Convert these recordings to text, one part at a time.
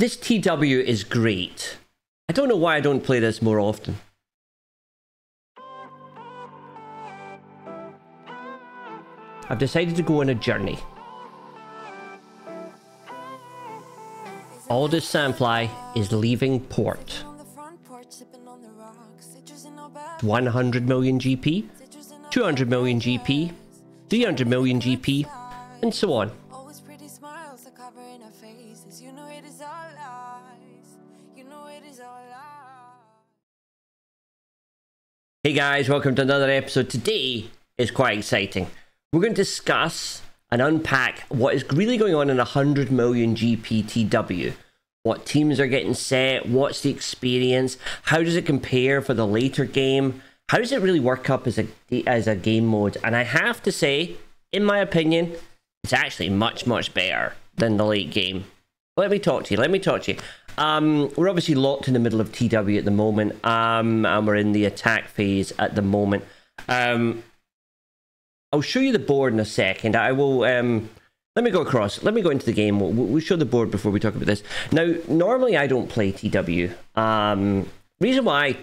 This TW is great. I don't know why I don't play this more often. I've decided to go on a journey. Aldous Sandflys is leaving port. 100 million GP, 200 million GP, 300 million GP, and so on. Hey guys, welcome to another episode. Today is quite exciting. We're going to discuss and unpack what is really going on in 100 million GP TW. What teams are getting set, what's the experience, how does it compare for the later game, how does it really work up as a game mode. And I have to say, in my opinion, it's actually much better than the late game. Let me talk to you. We're obviously locked in the middle of TW at the moment, and we're in the attack phase at the moment. I'll show you the board in a second. I will, let me go into the game. We'll show the board before we talk about this. Now, normally I don't play TW. Reason why,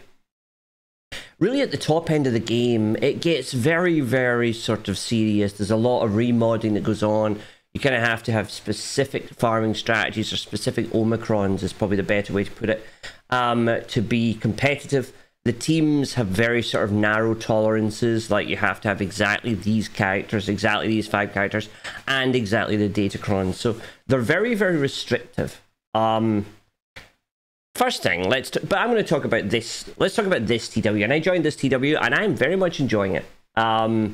really at the top end of the game, it gets very sort of serious. There's a lot of remodding that goes on. You kind of have to have specific farming strategies, or specific Omicrons is probably the better way to put it, to be competitive. The teams have very sort of narrow tolerances, like you have to have exactly these characters, exactly these 5 characters, and exactly the datacrons. So they're very restrictive. First thing, but I'm going to talk about this. Let's talk about this TW. And I joined this TW, and I'm very much enjoying it for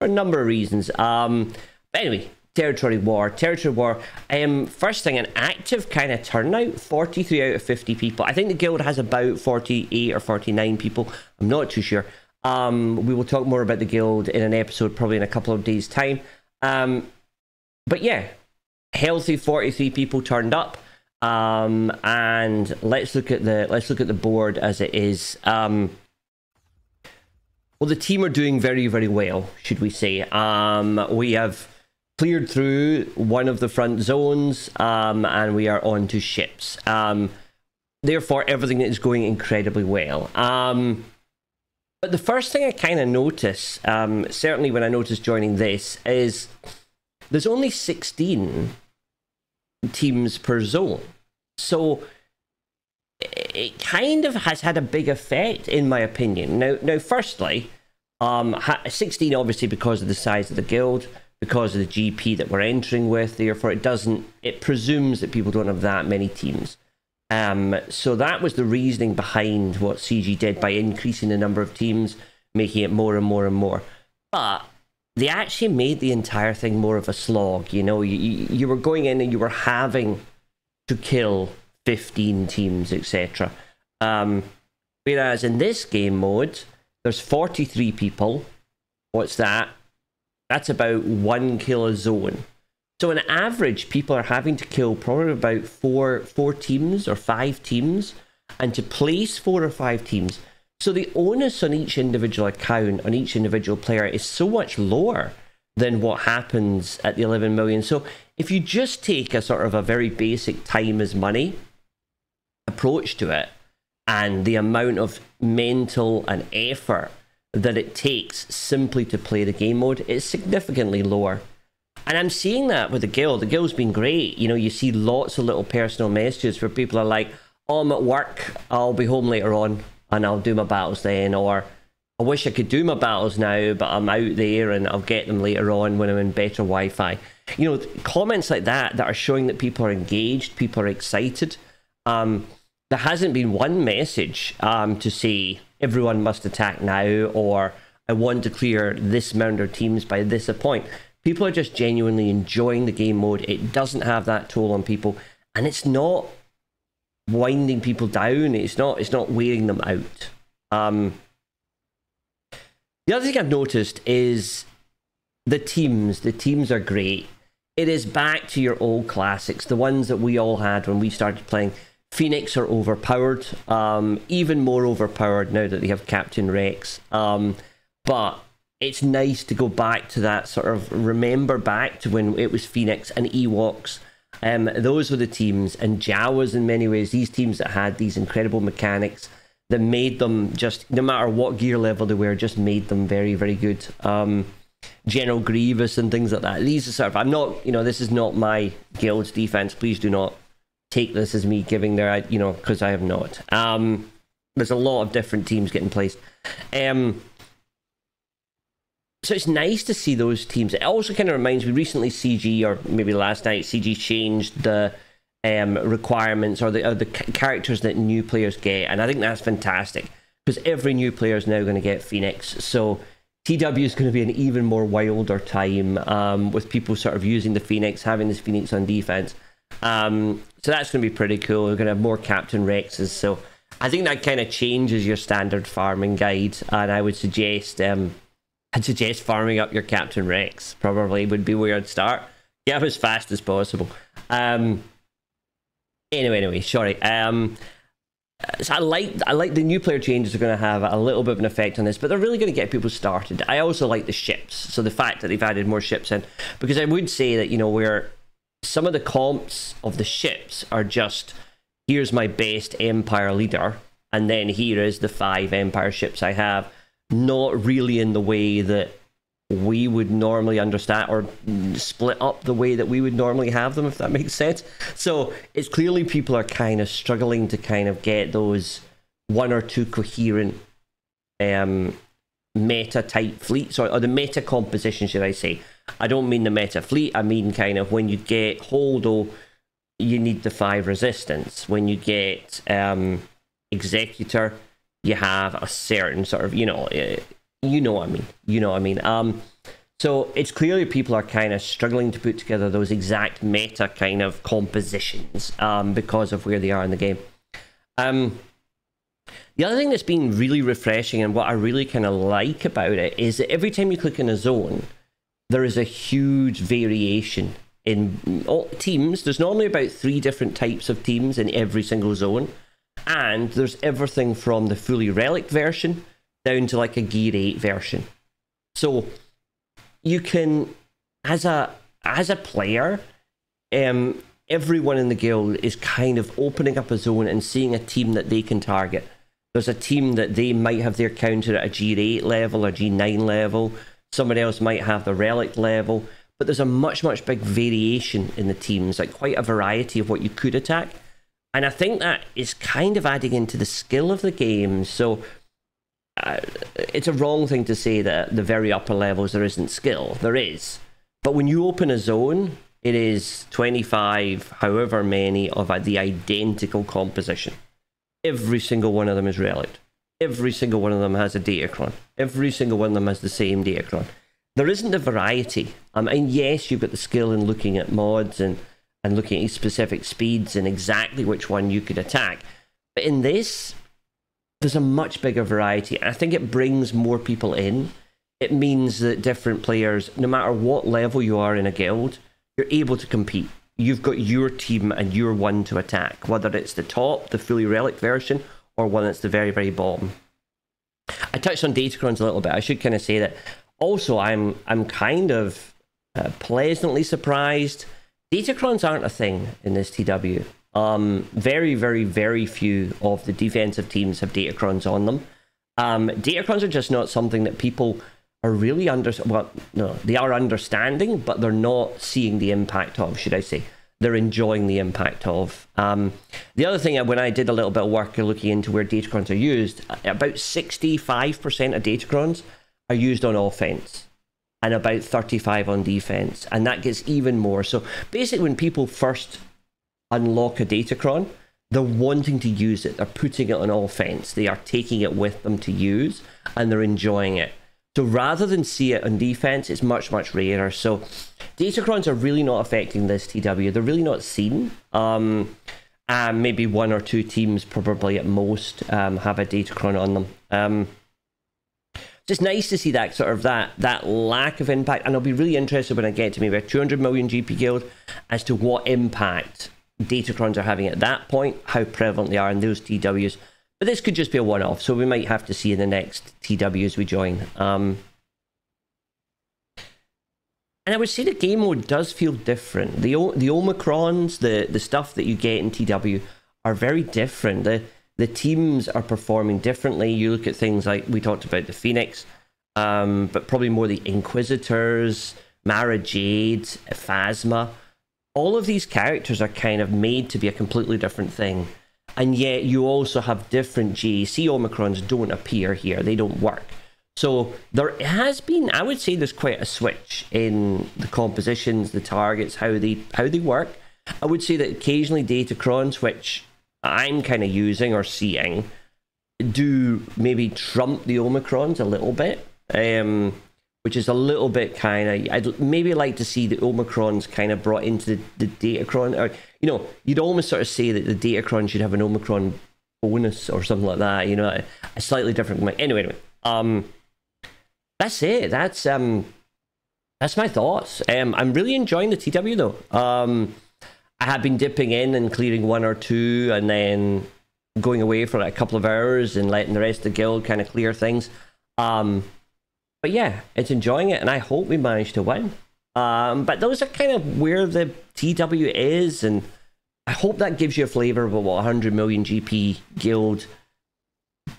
a number of reasons. But anyway, Territory War. First thing, an active kind of turnout, 43 out of 50 people. I think the guild has about 48 or 49 people. I'm not too sure. We will talk more about the guild in an episode, probably in a couple of days' time. But yeah, healthy 43 people turned up. And let's look at the board as it is. Well, the team are doing very well, should we say. We have cleared through one of the front zones, and we are on to ships. Therefore, everything is going incredibly well. But the first thing I kind of notice, certainly when I noticed joining this, is there's only 16 teams per zone. So it kind of has had a big effect, in my opinion. Now, firstly, 16 obviously because of the size of the guild, because of the GP that we're entering with, therefore it presumes that people don't have that many teams. So that was the reasoning behind what CG did by increasing the number of teams, making it more and more. But they actually made the entire thing more of a slog. You know, you were going in and you were having to kill 15 teams, etc. Whereas in this game mode, there's 43 people. What's that? That's about 1 kill a zone. So on average, people are having to kill probably about four teams or 5 teams, and to place 4 or 5 teams. So the onus on each individual account, on each individual player, is so much lower than what happens at the 11 million. So if you just take a sort of a very basic time is money approach to it, and the amount of mental and effort that it takes simply to play the game mode, is significantly lower. And I'm seeing that with the guild. The guild's been great. You know, you see lots of little personal messages where people are like, oh, I'm at work, I'll be home later on and I'll do my battles then, or I wish I could do my battles now, but I'm out there and I'll get them later on when I'm in better Wi-Fi. You know, comments like that are showing that people are engaged, people are excited. There hasn't been one message to say everyone must attack now, or I want to clear this amount of teams by this point. People are just genuinely enjoying the game mode. It doesn't have that toll on people, and it's not winding people down. It's not wearing them out. The other thing I've noticed is the teams. The teams are great. It is back to your old classics, the ones that we all had when we started playing. Phoenix are overpowered, even more overpowered now that they have Captain Rex. But it's nice to go back to that sort of, remember back to when it was Phoenix and Ewoks Those were the teams, and Jawas in many ways, these teams that had these incredible mechanics that made them just, no matter what gear level they were, just made them very, very good. General Grievous and things like that. These are sort of, I'm not, this is not my guild's defense. Please do not take this as me giving their, because I have not. There's a lot of different teams getting placed. So it's nice to see those teams. It also kind of reminds me, recently CG, or maybe last night, CG changed the requirements or the characters that new players get, and I think that's fantastic, because every new player is now going to get Phoenix. So TW is going to be an even more wilder time with people sort of using the Phoenix, having this Phoenix on defense. So that's going to be pretty cool. We're going to have more Captain Rexes. So I think that kind of changes your standard farming guide, and I would suggest farming up your Captain Rex probably would be where I'd start. Get up as fast as possible. Anyway, sorry. So I like the new player changes are going to have a little bit of an effect on this, but they're really going to get people started. I also like the ships. So the fact that they've added more ships in, because I would say that, where some of the comps of the ships are just, here's my best Empire leader, and then here is the 5 Empire ships I have. Not really in the way that we would normally understand, or split up the way that we would normally have them, if that makes sense. So it's clearly people are kind of struggling to kind of get those 1 or 2 coherent meta type fleets, or the meta composition, should I say. I don't mean the meta fleet, I mean kind of when you get Holdo, you need the 5 resistance. When you get Executor, you have a certain sort of, you know what I mean. So it's clearly people are kind of struggling to put together those exact meta kind of compositions because of where they are in the game. The other thing that's been really refreshing, and what I really kind of like about it, is that every time you click in a zone, there is a huge variation in all teams. There's normally about 3 different types of teams in every single zone. And there's everything from the fully relic version down to like a Gear 8 version. So you can, as a player, everyone in the guild is kind of opening up a zone and seeing a team that they can target. There's a team that they might have their counter at a Gear 8 level or G9 level. Somebody else might have the relic level. But there's a much, much big variation in the teams, like quite a variety of what you could attack. And I think that is kind of adding into the skill of the game. So it's a wrong thing to say that at the very upper levels there isn't skill. There is. But when you open a zone, it is 25, however many, of the identical composition. Every single one of them is relic. Every single one of them has a Datacron. Every single one of them has the same Datacron. There isn't a variety. And yes, you've got the skill in looking at mods and looking at specific speeds and exactly which one you could attack. But in this, there's a much bigger variety. I think it brings more people in. It means that different players, no matter what level you are in a guild, you're able to compete. You've got your team and your one to attack, whether it's the top, the fully relic version, or one that's the very, very bottom. I touched on Datacrons a little bit. I should kind of say that. Also, I'm kind of pleasantly surprised. Datacrons aren't a thing in this TW. Very, very, very few of the defensive teams have Datacrons on them. Datacrons are just not something that people are really they are understanding, but they're not seeing the impact of, should I say. They're enjoying the impact of. The other thing, when I did a little bit of work looking into where Datacrons are used, about 65% of Datacrons are used on offense, and about 35 on defense, and that gets even more. So basically, when people first unlock a Datacron, they're wanting to use it. They're putting it on offense. They are taking it with them to use, and they're enjoying it. So rather than see it on defense, it's much, much rarer. So Datacrons are really not affecting this TW. They're really not seen. Maybe 1 or 2 teams, probably at most, have a Datacron on them. It's nice to see that sort of that lack of impact, and I'll be really interested when I get to maybe a 200 million GP guild as to what impact Datacrons are having at that point, how prevalent they are in those TWs. But this could just be a one-off, so we might have to see in the next TWs we join. And I would say the game mode does feel different. The Omicrons, the stuff that you get in TW are very different. The teams are performing differently. You look at things like, we talked about the Phoenix, but probably more the Inquisitors, Mara Jade, Phasma. All of these characters are kind of made to be a completely different thing. And yet you also have different GAC Omicrons don't appear here. They don't work. So there has been, I would say there's quite a switch in the compositions, the targets, how they work. I would say that occasionally Datacrons, which I'm kind of using or seeing, do maybe trump the Omicrons a little bit, which is a little bit kind of, I'd maybe like to see the Omicrons kind of brought into the Datacron, or, you know, you'd almost sort of say that the Datacron should have an Omicron bonus or something like that, you know, a slightly different, anyway, that's it. That's my thoughts. I'm really enjoying the TW though. I have been dipping in and clearing one or two, and then going away for like a couple of hours and letting the rest of the guild kind of clear things. But yeah, it's enjoying it, and I hope we manage to win. But those are kind of where the TW is, and I hope that gives you a flavor of what 100 million GP guild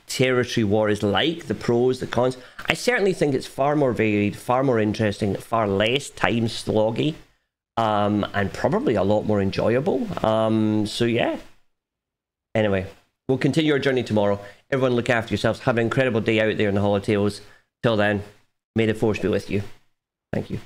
territory war is like, the pros, the cons. I certainly think it's far more varied, far more interesting, far less time sloggy, and probably a lot more enjoyable. So yeah. Anyway, we'll continue our journey tomorrow. Everyone look after yourselves. Have an incredible day out there in the Holotales. Till then, may the force be with you. Thank you.